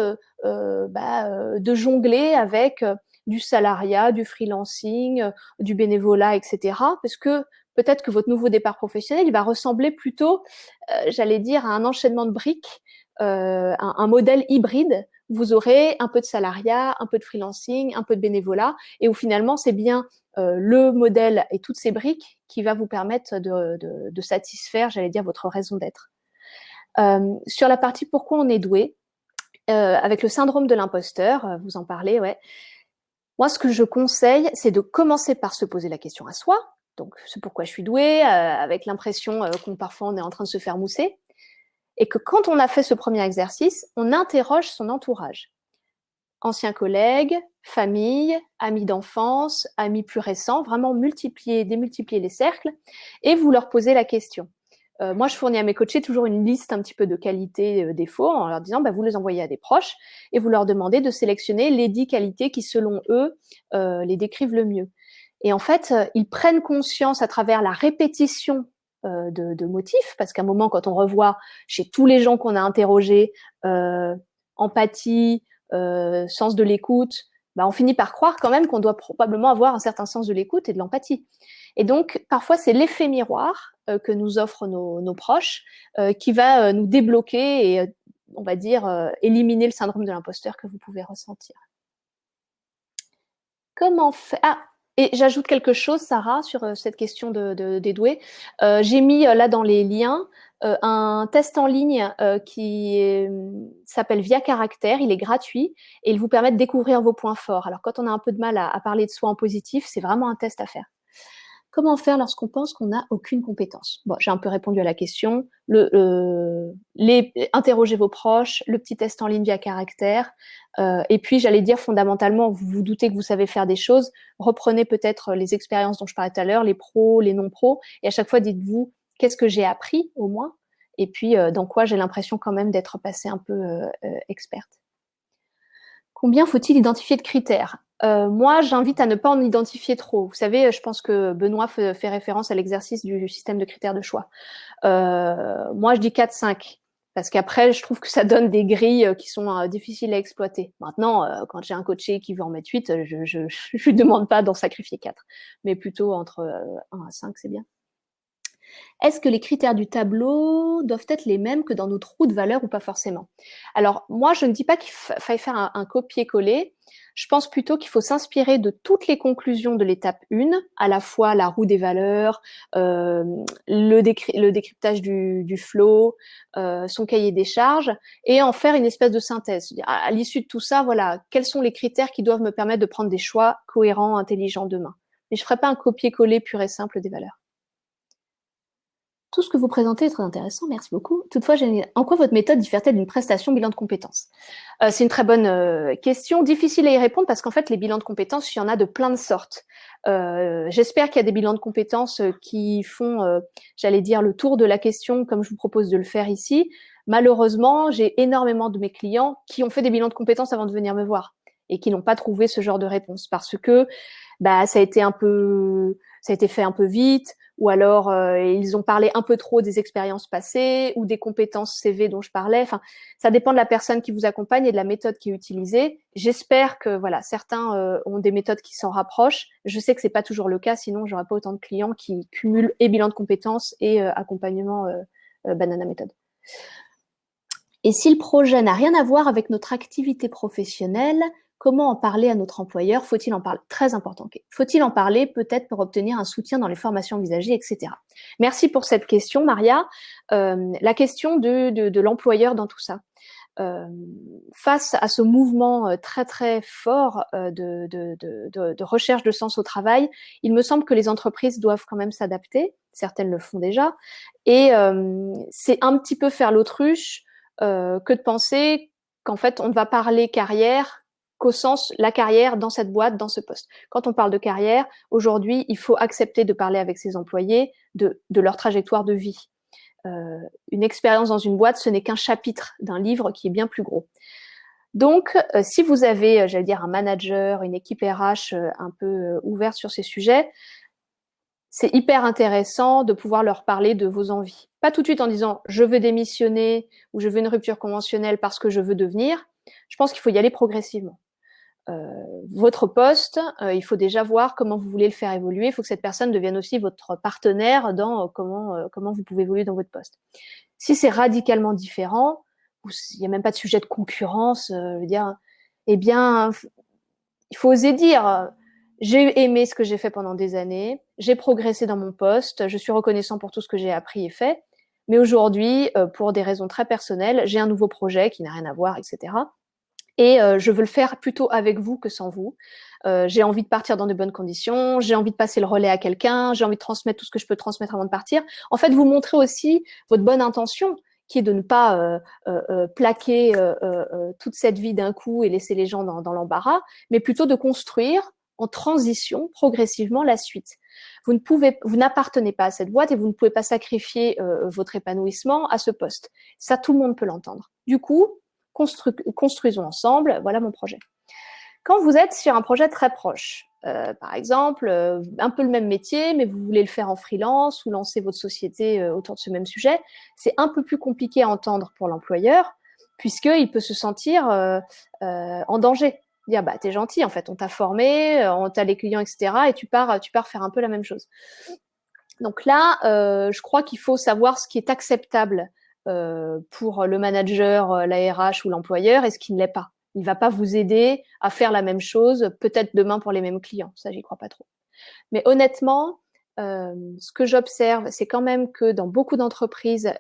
de jongler avec du salariat, du freelancing, du bénévolat, etc. Parce que peut-être que votre nouveau départ professionnel, il va ressembler plutôt, j'allais dire, à un enchaînement de briques, un modèle hybride. Vous aurez un peu de salariat, un peu de freelancing, un peu de bénévolat, et où finalement, c'est bien le modèle et toutes ces briques qui va vous permettre de satisfaire, j'allais dire, votre raison d'être. Sur la partie pourquoi on est doué, avec le syndrome de l'imposteur, vous en parlez, ouais. Moi, ce que je conseille, c'est de commencer par se poser la question à soi. Donc, c'est pourquoi je suis douée, avec l'impression qu'on parfois on est en train de se faire mousser. Et que quand on a fait ce premier exercice, on interroge son entourage. Anciens collègues, famille, amis d'enfance, amis plus récents, vraiment démultiplier les cercles et vous leur posez la question. Moi, je fournis à mes coachés toujours une liste un petit peu de qualités, défauts en leur disant, vous les envoyez à des proches et vous leur demandez de sélectionner les 10 qualités qui, selon eux, les décrivent le mieux. Et en fait, ils prennent conscience à travers la répétition de motifs, parce qu'à un moment, quand on revoit chez tous les gens qu'on a interrogés, empathie, sens de l'écoute, on finit par croire quand même qu'on doit probablement avoir un certain sens de l'écoute et de l'empathie. Et donc, parfois, c'est l'effet miroir que nous offrent nos proches qui va nous débloquer et, on va dire, éliminer le syndrome de l'imposteur que vous pouvez ressentir. Comment faire? Ah, et j'ajoute quelque chose, Sarah, sur cette question des doués. J'ai mis là dans les liens un test en ligne qui s'appelle Via Caractère. Il est gratuit et il vous permet de découvrir vos points forts. Alors, quand on a un peu de mal à parler de soi en positif, c'est vraiment un test à faire. Comment faire lorsqu'on pense qu'on n'a aucune compétence? Bon, j'ai un peu répondu à la question. Interrogez vos proches, le petit test en ligne via caractère. Et puis, j'allais dire fondamentalement, vous vous doutez que vous savez faire des choses. Reprenez peut-être les expériences dont je parlais tout à l'heure, les pros, les non-pros. Et à chaque fois, dites-vous, qu'est-ce que j'ai appris au moins? Et puis, dans quoi j'ai l'impression quand même d'être passée un peu experte. Combien faut-il identifier de critères? Moi, j'invite à ne pas en identifier trop. Vous savez, je pense que Benoît fait référence à l'exercice du système de critères de choix. Moi, je dis 4-5, parce qu'après, je trouve que ça donne des grilles qui sont difficiles à exploiter. Maintenant, quand j'ai un coaché qui veut en mettre 8, je lui demande pas d'en sacrifier 4, mais plutôt entre 1 à 5, c'est bien. Est-ce que les critères du tableau doivent être les mêmes que dans notre roue de valeur ou pas forcément? Alors, moi, je ne dis pas qu'il faille faire un copier-coller. Je pense plutôt qu'il faut s'inspirer de toutes les conclusions de l'étape 1, à la fois la roue des valeurs, le décryptage du flow, son cahier des charges, et en faire une espèce de synthèse. C'est-à-dire, à l'issue de tout ça, voilà, quels sont les critères qui doivent me permettre de prendre des choix cohérents, intelligents demain. Mais je ne ferai pas un copier-coller pur et simple des valeurs. Tout ce que vous présentez est très intéressant, merci beaucoup. Toutefois, en quoi votre méthode diffère-t-elle d'une prestation bilan de compétences? C'est une très bonne question, difficile à y répondre parce qu'en fait, les bilans de compétences, il y en a de plein de sortes. J'espère qu'il y a des bilans de compétences qui font, j'allais dire, le tour de la question comme je vous propose de le faire ici. Malheureusement, j'ai énormément de mes clients qui ont fait des bilans de compétences avant de venir me voir. et qui n'ont pas trouvé ce genre de réponse parce que ça a été fait un peu vite, ou alors ils ont parlé un peu trop des expériences passées ou des compétences CV dont je parlais. Enfin, ça dépend de la personne qui vous accompagne et de la méthode qui est utilisée. J'espère que voilà, certains ont des méthodes qui s'en rapprochent. Je sais que c'est pas toujours le cas, sinon j'aurais pas autant de clients qui cumulent et bilan de compétences et accompagnement Banana Méthode. Et si le projet n'a rien à voir avec notre activité professionnelle, comment en parler à notre employeur? Faut-il en parler? Très important. Okay. Faut-il en parler peut-être pour obtenir un soutien dans les formations envisagées, etc. Merci pour cette question, Maria. La question de l'employeur dans tout ça. Face à ce mouvement très très fort de recherche de sens au travail, il me semble que les entreprises doivent quand même s'adapter. Certaines le font déjà. Et c'est un petit peu faire l'autruche que de penser qu'en fait, on ne va parler carrière qu'au sens la carrière dans cette boîte, dans ce poste. Quand on parle de carrière, aujourd'hui, il faut accepter de parler avec ses employés de leur trajectoire de vie. Une expérience dans une boîte, ce n'est qu'un chapitre d'un livre qui est bien plus gros. Donc, si vous avez, j'allais dire, un manager, une équipe RH un peu ouverte sur ces sujets, c'est hyper intéressant de pouvoir leur parler de vos envies. Pas tout de suite en disant « je veux démissionner » ou « je veux une rupture conventionnelle parce que je veux devenir ». Je pense qu'il faut y aller progressivement. Votre poste, il faut déjà voir comment vous voulez le faire évoluer. Il faut que cette personne devienne aussi votre partenaire dans comment vous pouvez évoluer dans votre poste. Si c'est radicalement différent, ou il n'y a même pas de sujet de concurrence, je veux dire, eh bien, il faut oser dire j'ai aimé ce que j'ai fait pendant des années, j'ai progressé dans mon poste, je suis reconnaissant pour tout ce que j'ai appris et fait, mais aujourd'hui, pour des raisons très personnelles, j'ai un nouveau projet qui n'a rien à voir, etc. Et je veux le faire plutôt avec vous que sans vous. J'ai envie de partir dans de bonnes conditions, j'ai envie de passer le relais à quelqu'un, j'ai envie de transmettre tout ce que je peux transmettre avant de partir. En fait, vous montrez aussi votre bonne intention, qui est de ne pas plaquer toute cette vie d'un coup et laisser les gens dans l'embarras, mais plutôt de construire en transition progressivement la suite. Vous n'appartenez pas à cette boîte et vous ne pouvez pas sacrifier votre épanouissement à ce poste. Ça, tout le monde peut l'entendre. Du coup, construisons ensemble, voilà mon projet. Quand vous êtes sur un projet très proche, par exemple, un peu le même métier, mais vous voulez le faire en freelance ou lancer votre société autour de ce même sujet, c'est un peu plus compliqué à entendre pour l'employeur, puisqu'il peut se sentir en danger. Dire, bah, t'es gentil, en fait, on t'a formé, on t'a les clients, etc., et tu pars faire un peu la même chose. Donc là, je crois qu'il faut savoir ce qui est acceptable pour le manager, la RH ou l'employeur et ce qui ne l'est pas. Il ne va pas vous aider à faire la même chose, peut-être demain pour les mêmes clients. Ça, j'y crois pas trop. Mais honnêtement, ce que j'observe, c'est quand même que dans beaucoup d'entreprises,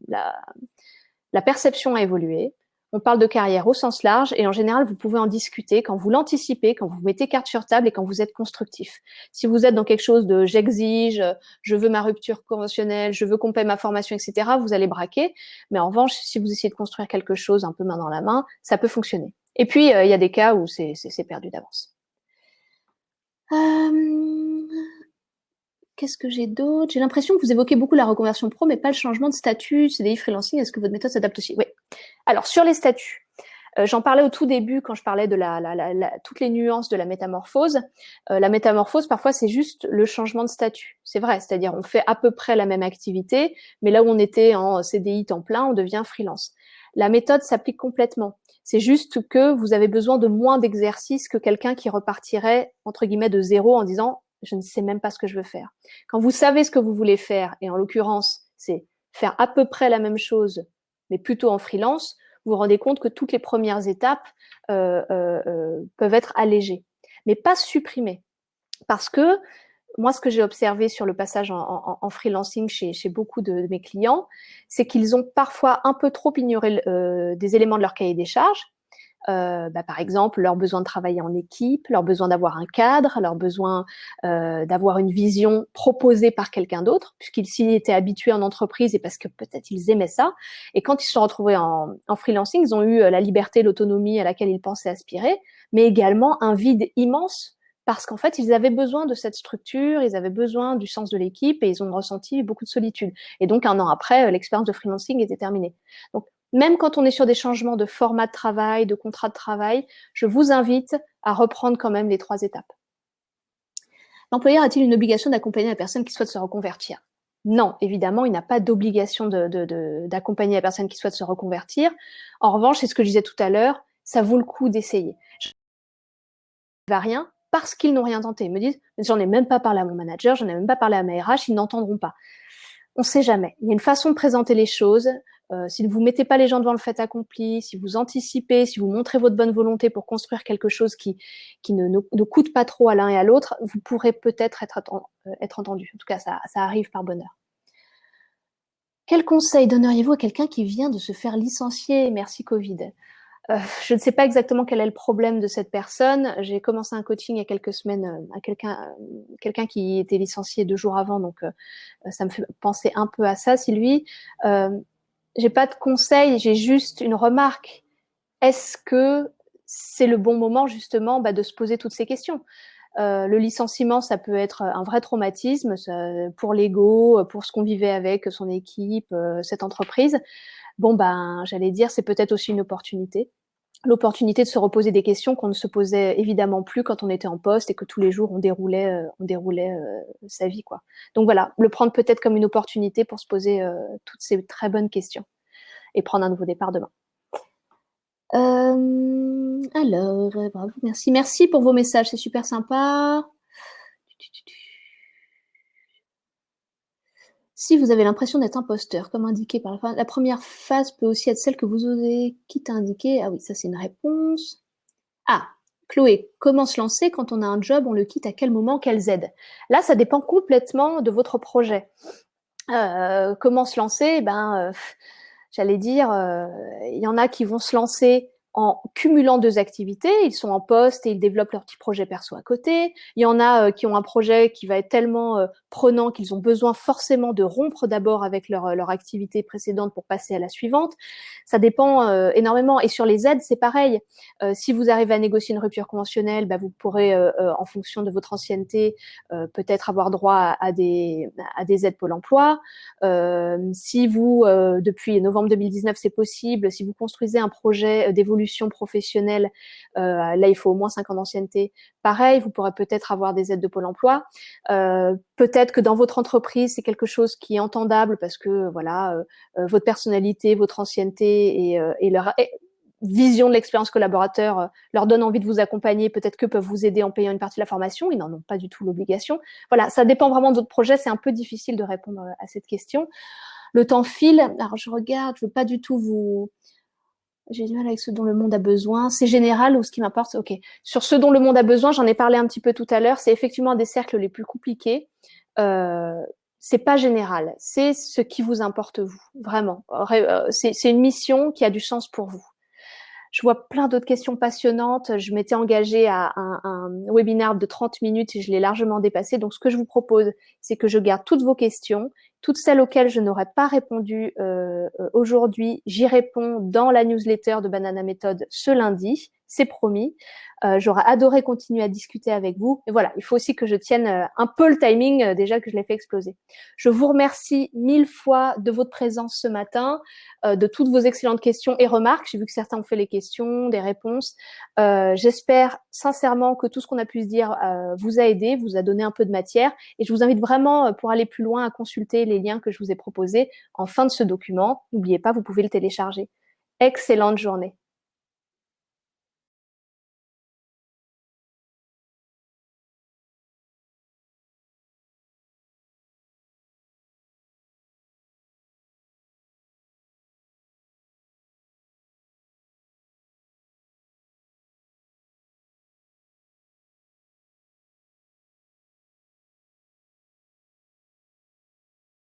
la perception a évolué. On parle de carrière au sens large et en général, vous pouvez en discuter quand vous l'anticipez, quand vous mettez carte sur table et quand vous êtes constructif. Si vous êtes dans quelque chose de j'exige, je veux ma rupture conventionnelle, je veux qu'on paie ma formation, etc., vous allez braquer. Mais en revanche, si vous essayez de construire quelque chose un peu main dans la main, ça peut fonctionner. Et puis, il y a des cas où c'est perdu d'avance. Qu'est-ce que j'ai d'autre? J'ai l'impression que vous évoquez beaucoup la reconversion pro, mais pas le changement de statut, CDI, freelancing. Est-ce que votre méthode s'adapte aussi? Oui. Alors, sur les statuts, j'en parlais au tout début quand je parlais de toutes les nuances de la métamorphose. La métamorphose, parfois, c'est juste le changement de statut. C'est vrai, c'est-à-dire on fait à peu près la même activité, mais là où on était en CDI temps plein, on devient freelance. La méthode s'applique complètement. C'est juste que vous avez besoin de moins d'exercices que quelqu'un qui repartirait, entre guillemets, de zéro en disant je ne sais même pas ce que je veux faire. Quand vous savez ce que vous voulez faire, et en l'occurrence, c'est faire à peu près la même chose, mais plutôt en freelance, vous vous rendez compte que toutes les premières étapes peuvent être allégées, mais pas supprimées. Parce que moi, ce que j'ai observé sur le passage en freelancing chez beaucoup de mes clients, c'est qu'ils ont parfois un peu trop ignoré des éléments de leur cahier des charges. Par exemple, leur besoin de travailler en équipe, leur besoin d'avoir un cadre, leur besoin d'avoir une vision proposée par quelqu'un d'autre, puisqu'ils s'y étaient habitués en entreprise et parce que peut-être ils aimaient ça. Et quand ils se sont retrouvés en freelancing, ils ont eu la liberté, l'autonomie à laquelle ils pensaient aspirer, mais également un vide immense parce qu'en fait, ils avaient besoin de cette structure, ils avaient besoin du sens de l'équipe et ils ont ressenti beaucoup de solitude. Et donc, un an après, l'expérience de freelancing était terminée. Donc, même quand on est sur des changements de format de travail, de contrat de travail, je vous invite à reprendre quand même les 3 étapes. L'employeur a-t-il une obligation d'accompagner la personne qui souhaite se reconvertir? Non, évidemment, il n'a pas d'obligation d'accompagner la personne qui souhaite se reconvertir. En revanche, c'est ce que je disais tout à l'heure, ça vaut le coup d'essayer. Je ne vais rien parce qu'ils n'ont rien tenté. Ils me disent, j'en ai même pas parlé à mon manager, j'en ai même pas parlé à ma RH, ils n'entendront pas. On ne sait jamais. Il y a une façon de présenter les choses. Si vous ne mettez pas les gens devant le fait accompli, si vous anticipez, si vous montrez votre bonne volonté pour construire quelque chose qui ne coûte pas trop à l'un et à l'autre, vous pourrez peut-être être entendu. En tout cas, ça arrive par bonheur. Quel conseil donneriez-vous à quelqu'un qui vient de se faire licencier? Merci Covid. Je ne sais pas exactement quel est le problème de cette personne. J'ai commencé un coaching il y a quelques semaines à quelqu'un qui était licencié 2 jours avant, donc ça me fait penser un peu à ça, Sylvie. J'ai pas de conseil, j'ai juste une remarque. Est-ce que c'est le bon moment justement de se poser toutes ces questions? Le licenciement, ça peut être un vrai traumatisme pour l'ego, pour ce qu'on vivait avec son équipe, cette entreprise. Bon, j'allais dire, c'est peut-être aussi une opportunité. L'opportunité de se reposer des questions qu'on ne se posait évidemment plus quand on était en poste et que tous les jours on déroulait sa vie, quoi. Donc voilà, le prendre peut-être comme une opportunité pour se poser toutes ces très bonnes questions et prendre un nouveau départ demain. Alors, bravo, merci. Merci pour vos messages, c'est super sympa. Si vous avez l'impression d'être imposteur, comme indiqué par la première phase peut aussi être celle que vous osez, quitte à indiquer. Ah oui, ça c'est une réponse. Ah, Chloé, comment se lancer quand on a un job, on le quitte à quel moment, quelles aides? Là, ça dépend complètement de votre projet. Comment se lancer? J'allais dire, il y en a qui vont se lancer en cumulant 2 activités. Ils sont en poste et ils développent leur petit projet perso à côté. Il y en a qui ont un projet qui va être tellement prenant qu'ils ont besoin forcément de rompre d'abord avec leur activité précédente pour passer à la suivante. Ça dépend énormément. Et sur les aides, c'est pareil. Si vous arrivez à négocier une rupture conventionnelle, vous pourrez, en fonction de votre ancienneté, peut-être avoir droit à des aides Pôle emploi. Si vous, depuis novembre 2019, c'est possible, si vous construisez un projet d'évolution professionnelle, là, il faut au moins 5 ans d'ancienneté. Pareil, vous pourrez peut-être avoir des aides de Pôle emploi. Peut-être que dans votre entreprise, c'est quelque chose qui est entendable parce que voilà, votre personnalité, votre ancienneté et leur vision de l'expérience collaborateur leur donne envie de vous accompagner, peut-être que peuvent vous aider en payant une partie de la formation, ils n'en ont pas du tout l'obligation. Voilà, ça dépend vraiment de votre projet, c'est un peu difficile de répondre à cette question. Le temps file, alors je regarde, je veux pas du tout vous... J'ai du mal avec ce dont le monde a besoin. C'est général ou ce qui m'importe? Ok. Sur ce dont le monde a besoin, j'en ai parlé un petit peu tout à l'heure, c'est effectivement un des cercles les plus compliqués. C'est pas général, c'est ce qui vous importe vous, vraiment. C'est une mission qui a du sens pour vous. Je vois plein d'autres questions passionnantes. Je m'étais engagée à un webinaire de 30 minutes et je l'ai largement dépassé. Donc, ce que je vous propose, c'est que je garde toutes vos questions, toutes celles auxquelles je n'aurais pas répondu aujourd'hui. J'y réponds dans la newsletter de Banana Méthode ce lundi. C'est promis. J'aurais adoré continuer à discuter avec vous. Mais voilà, il faut aussi que je tienne un peu le timing, déjà que je l'ai fait exploser. Je vous remercie 1000 fois de votre présence ce matin, de toutes vos excellentes questions et remarques. J'ai vu que certains ont fait les questions, des réponses. J'espère sincèrement que tout ce qu'on a pu se dire vous a aidé, vous a donné un peu de matière. Et je vous invite vraiment, pour aller plus loin, à consulter les liens que je vous ai proposés en fin de ce document. N'oubliez pas, vous pouvez le télécharger. Excellente journée.